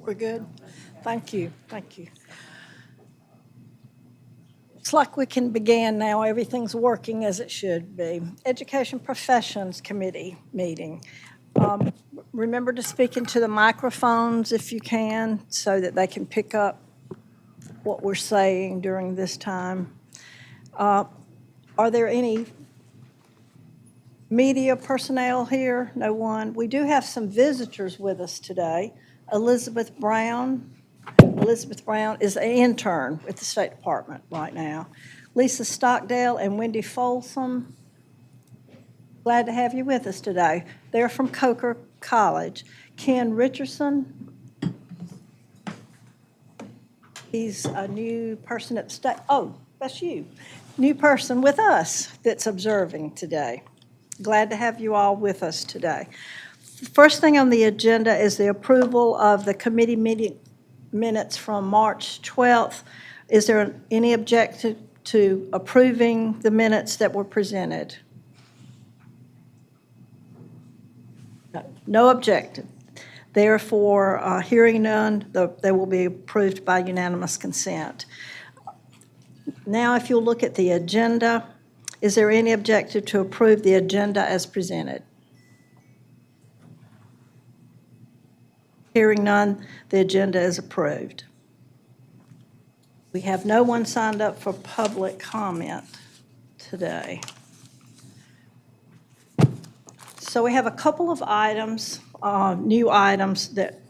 We're good? Thank you, thank you. It's like we can begin now. Everything's working as it should be. Education Professions Committee meeting. Remember to speak into the microphones if you can, so that they can pick up what we're saying during this time. Are there any media personnel here? No one. We do have some visitors with us today. Elizabeth Brown is an intern with the State Department right now. Lisa Stockdale and Wendy Folsom, glad to have you with us today. They're from Coker College. Ken Richardson, he's a new person at the state. Oh, that's you. New person with us that's observing today. Glad to have you all with us today. The first thing on the agenda is the approval of the committee meeting minutes from March 12th. Is there any objection to approving the minutes that were presented? No objection. Therefore, hearing none, they will be approved by unanimous consent. Now, if you'll look at the agenda, is there any objection to approve the agenda as presented? Hearing none, the agenda is approved. We have no one signed up for public comment today. So we have a couple of items, new items that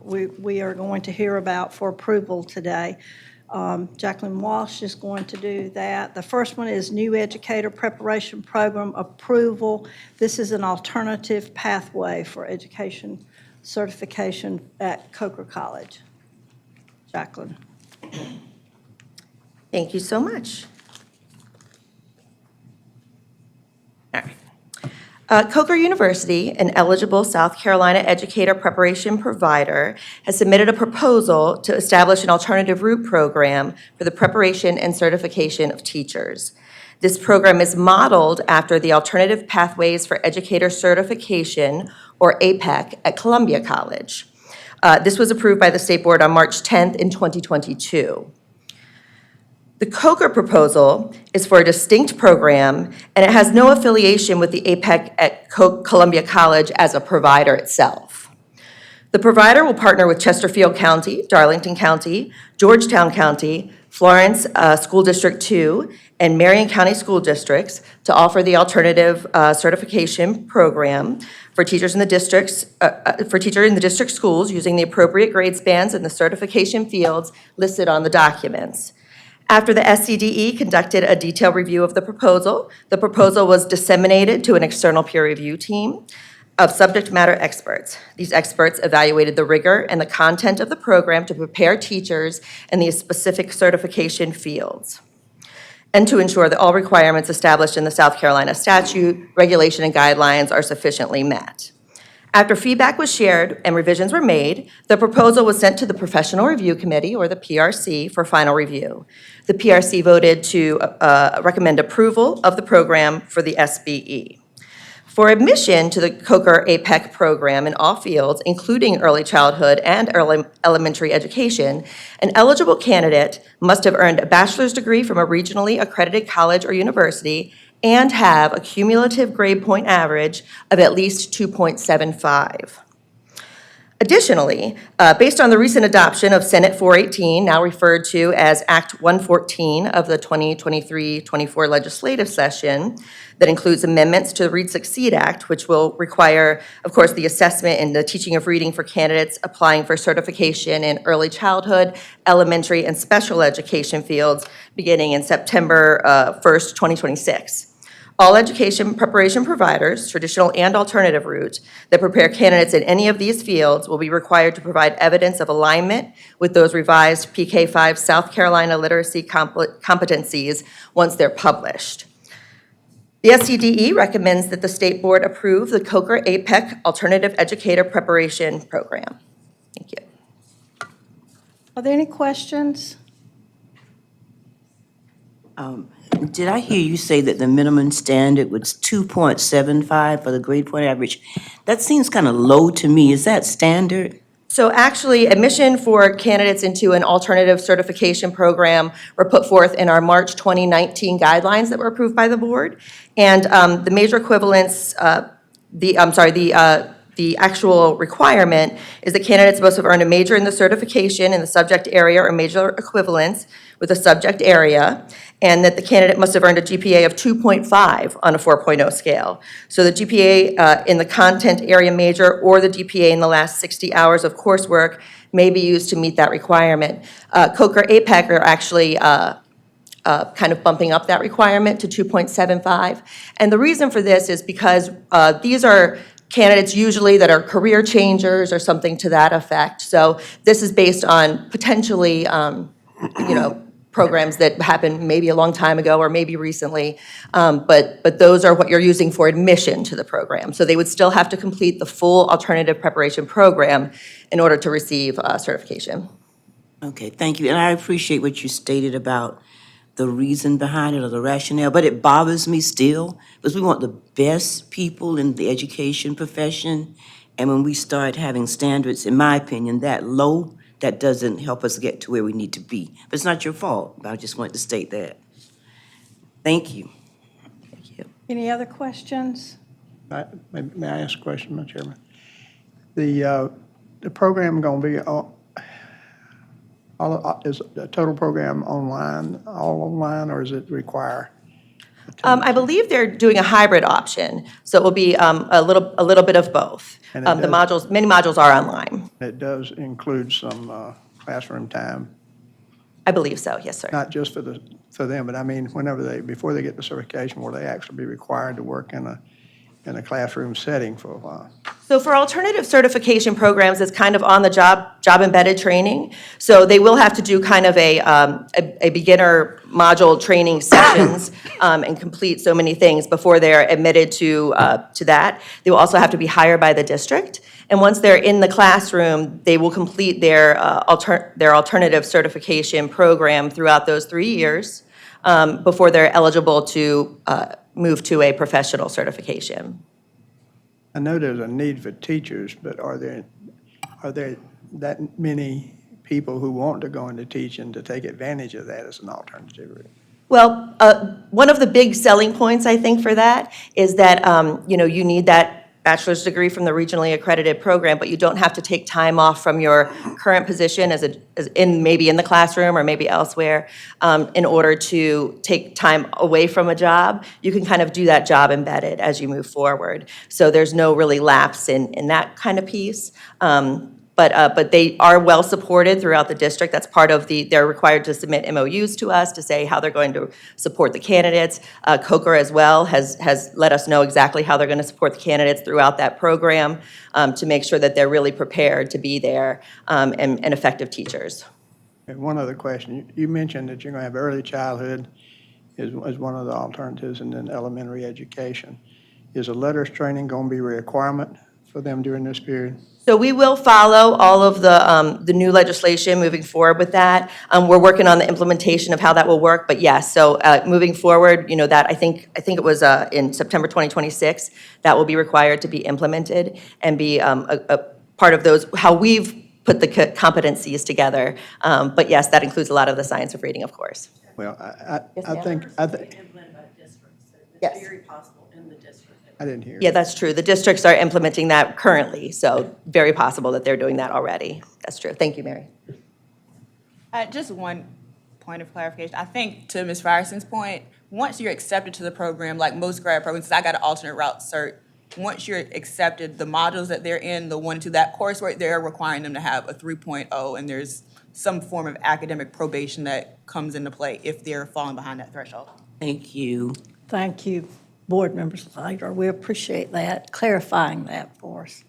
we are going to hear about for approval today. Jacqueline Walsh is going to do that. The first one is new educator preparation program approval. This is an alternative pathway for education certification at Coker College. Jacqueline. Thank you so much. All right. Coker University, an eligible South Carolina educator preparation provider, has submitted a proposal to establish an alternative route program for the preparation and certification of teachers. This program is modeled after the Alternative Pathways for Educator Certification, or APEC, at Columbia College. This was approved by the State Board on March 10th in 2022. The Coker proposal is for a distinct program, and it has no affiliation with the APEC at Columbia College as a provider itself. The provider will partner with Chesterfield County, Darlington County, Georgetown County, Florence School District 2, and Marion County School Districts to offer the alternative certification program for teachers in the district schools using the appropriate grade spans in the certification fields listed on the documents. After the SCDE conducted a detailed review of the proposal was disseminated to an external peer review team of subject matter experts. These experts evaluated the rigor and the content of the program to prepare teachers in these specific certification fields, and to ensure that all requirements established in the South Carolina statute, regulation, and guidelines are sufficiently met. After feedback was shared and revisions were made, the proposal was sent to the Professional Review Committee, or the PRC, for final review. The PRC voted to recommend approval of the program for the SBE. For admission to the Coker APEC program in all fields, including early childhood and early elementary education, an eligible candidate must have earned a bachelor's degree from a regionally accredited college or university and have a cumulative grade point average of at least 2.75. Additionally, based on the recent adoption of Senate 418, now referred to as Act 114 of the 2023-24 legislative session, that includes amendments to the Read Succeed Act, which will require, of course, the assessment and the teaching of reading for candidates applying for certification in early childhood, elementary, and special education fields beginning in September 1st, 2026. All education preparation providers, traditional and alternative route, that prepare candidates in any of these fields will be required to provide evidence of alignment with those revised PK5 South Carolina literacy competencies once they're published. The SCDE recommends that the State Board approve the Coker APEC Alternative Educator Preparation Program. Thank you. Are there any questions? Did I hear you say that the minimum standard was 2.75 for the grade point average? That seems kind of low to me. Is that standard? So actually, admission for candidates into an alternative certification program were put forth in our March 2019 guidelines that were approved by the board. And the major equivalence, the actual requirement is that candidates must have earned a major in the certification in the subject area or major equivalence with a subject area, and that the candidate must have earned a GPA of 2.5 on a 4.0 scale. So the GPA in the content area major or the GPA in the last 60 hours of coursework may be used to meet that requirement. Coker APEC are actually kind of bumping up that requirement to 2.75. And the reason for this is because these are candidates usually that are career changers or something to that effect. So this is based on potentially, programs that happened maybe a long time ago or maybe recently, but those are what you're using for admission to the program. So they would still have to complete the full alternative preparation program in order to receive certification. Okay, thank you. And I appreciate what you stated about the reason behind it or the rationale, but it bothers me still because we want the best people in the education profession. And when we start having standards, in my opinion, that low, that doesn't help us get to where we need to be. But it's not your fault, but I just wanted to state that. Thank you. Thank you. Any other questions? May I ask a question, Madam Chairman? The program going to be, is the total program online, all online, or does it require? I believe they're doing a hybrid option, so it will be a little bit of both. And it The modules, many modules are online. It does include some classroom time, I believe so, yes, sir. not just for them, but I mean, before they get the certification, will they actually be required to work in a classroom setting for a while? So for alternative certification programs, it's kind of on the job embedded training. So they will have to do kind of a beginner module training sessions and complete so many things before they're admitted to that. They will also have to be hired by the district. And once they're in the classroom, they will complete their alternative certification program throughout those 3 years before they're eligible to move to a professional certification. I know there's a need for teachers, but are there that many people who want to go into teaching to take advantage of that as an alternative route? Well, one of the big selling points, I think, for that is that, you need that bachelor's degree from the regionally accredited program, but you don't have to take time off from your current position maybe in the classroom or maybe elsewhere in order to take time away from a job. You can kind of do that job embedded as you move forward. So there's no really lapse in that kind of piece. But they are well supported throughout the district. That's part of they're required to submit MOUs to us to say how they're going to support the candidates. Coker as well has let us know exactly how they're going to support the candidates throughout that program to make sure that they're really prepared to be there and effective teachers. And one other question. You mentioned that you're going to have early childhood as one of the alternatives and then elementary education. Is a letters training going to be a requirement for them during this period? So we will follow all of the new legislation moving forward with that. We're working on the implementation of how that will work, but yes, so moving forward, that I think it was in September 2026, that will be required to be implemented and be a part of those, how we've put the competencies together. But yes, that includes a lot of the science of reading, of course. Well, Yes, I ma'am. think, Implemented by districts, so Yes. it's very possible in the district. I didn't hear. Yeah, that's true. The districts are implementing that currently, so very possible that they're doing that already. That's true. Thank you, Mary. Just one point of clarification. I think to Ms. Frierson's point, once you're accepted to the program, like most grad programs, 'cause I got an alternate route cert, once you're accepted, the modules that they're in, the 1 to that coursework, they're requiring them to have a 3.0, and there's some form of academic probation that comes into play if they're falling behind that threshold. Thank you. Thank you, Board Members Later. We appreciate that, clarifying that for us.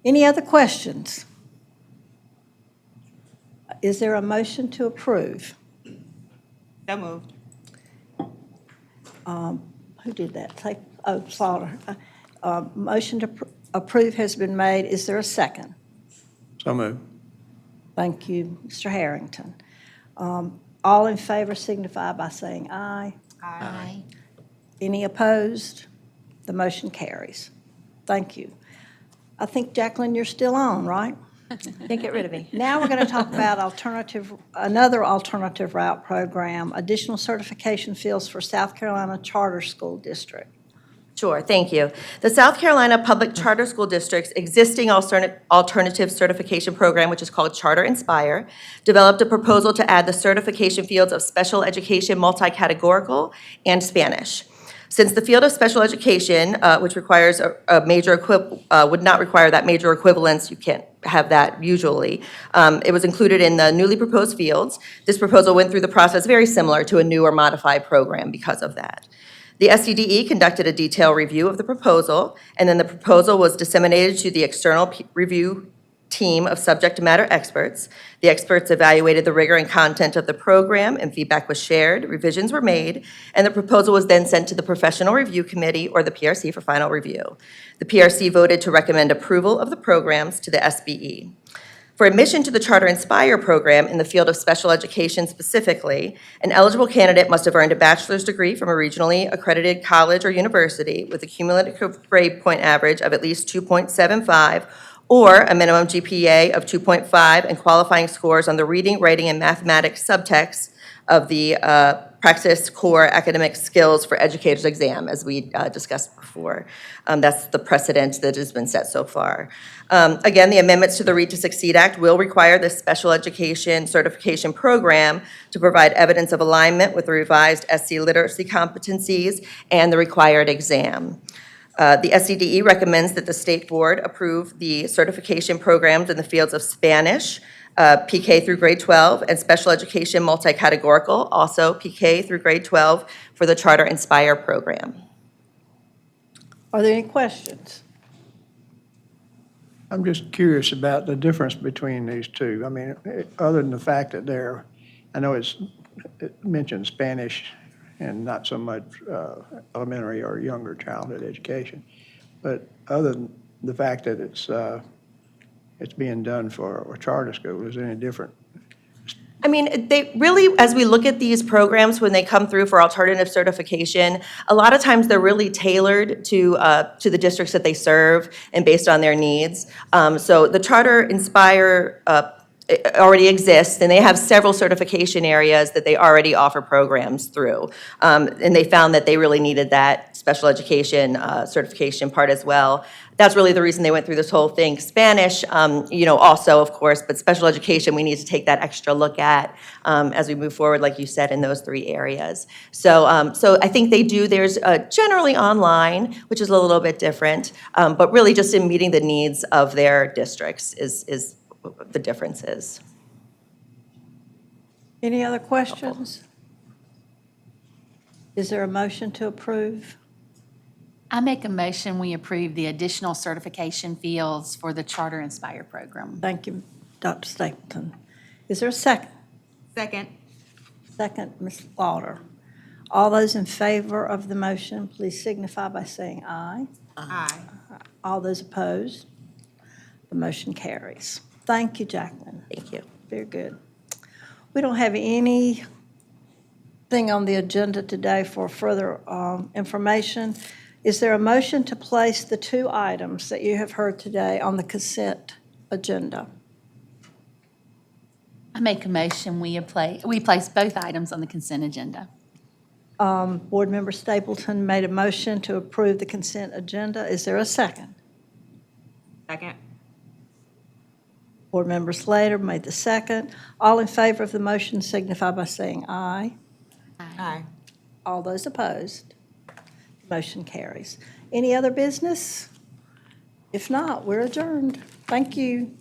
Any other questions? Is there a motion to approve? So moved. Who did that? Slaughter. Motion to approve has been made. Is there a second? So moved. Thank you, Mr. Harrington. All in favor signify by saying aye. Aye. Any opposed? The motion carries. Thank you. I think, Jacqueline, you're still on, right? Can't get rid of me. Now we're going to talk about another alternative route program, additional certification fields for South Carolina Charter School District. Sure, thank you. The South Carolina Public Charter School District's existing alternative certification program, which is called Charter Inspire, developed a proposal to add the certification fields of special education, multi-categorical, and Spanish. Since the field of special education, which requires a major would not require that major equivalence, you can't have that usually, it was included in the newly proposed fields. This proposal went through the process very similar to a new or modified program because of that. The SCDE conducted a detailed review of the proposal, and then the proposal was disseminated to the external review team of subject matter experts. The experts evaluated the rigor and content of the program, and feedback was shared, revisions were made, and the proposal was then sent to the Professional Review Committee, or the PRC, for final review. The PRC voted to recommend approval of the programs to the SBE. For admission to the Charter Inspire program in the field of special education specifically, an eligible candidate must have earned a bachelor's degree from a regionally accredited college or university with a cumulative grade point average of at least 2.75 or a minimum GPA of 2.5 and qualifying scores on the reading, writing, and mathematics subtext of the Practice Core Academic Skills for Educators exam, as we discussed before. That's the precedent that has been set so far. Again, the amendments to the Read to Succeed Act will require this special education certification program to provide evidence of alignment with the revised SC literacy competencies and the required exam. The SCDE recommends that the State Board approve the certification programs in the fields of Spanish, PK through grade 12, and special education multi-categorical, also PK through grade 12, for the Charter Inspire program. Are there any questions? I'm just curious about the difference between these two. I mean, other than the fact that I know it mentions Spanish and not so much elementary or younger childhood education, but other than the fact that it's being done for a charter school, is it any different? I mean, they really, as we look at these programs, when they come through for alternative certification, a lot of times they're really tailored to the districts that they serve and based on their needs. So the Charter Inspire already exists, and they have several certification areas that they already offer programs through. And they found that they really needed that special education certification part as well. That's really the reason they went through this whole thing. Spanish, also, of course, but special education, we need to take that extra look at as we move forward, like you said, in those three areas. So I think they do, there's generally online, which is a little bit different, but really just in meeting the needs of their districts is the difference is. Any other questions? Is there a motion to approve? I make a motion, we approve the additional certification fields for the Charter Inspire program. Thank you, Dr. Stapleton. Is there a second? Second. Second, Ms. Lauder. All those in favor of the motion, please signify by saying aye. Aye. All those opposed? The motion carries. Thank you, Jacqueline. Thank you. Very good. We don't have anything on the agenda today for further information. Is there a motion to place the two items that you have heard today on the consent agenda? I make a motion, we place both items on the consent agenda. Board Member Stapleton made a motion to approve the consent agenda. Is there a second? Second. Board Member Slater made the second. All in favor of the motion signify by saying aye. Aye. All those opposed? Motion carries. Any other business? If not, we're adjourned. Thank you.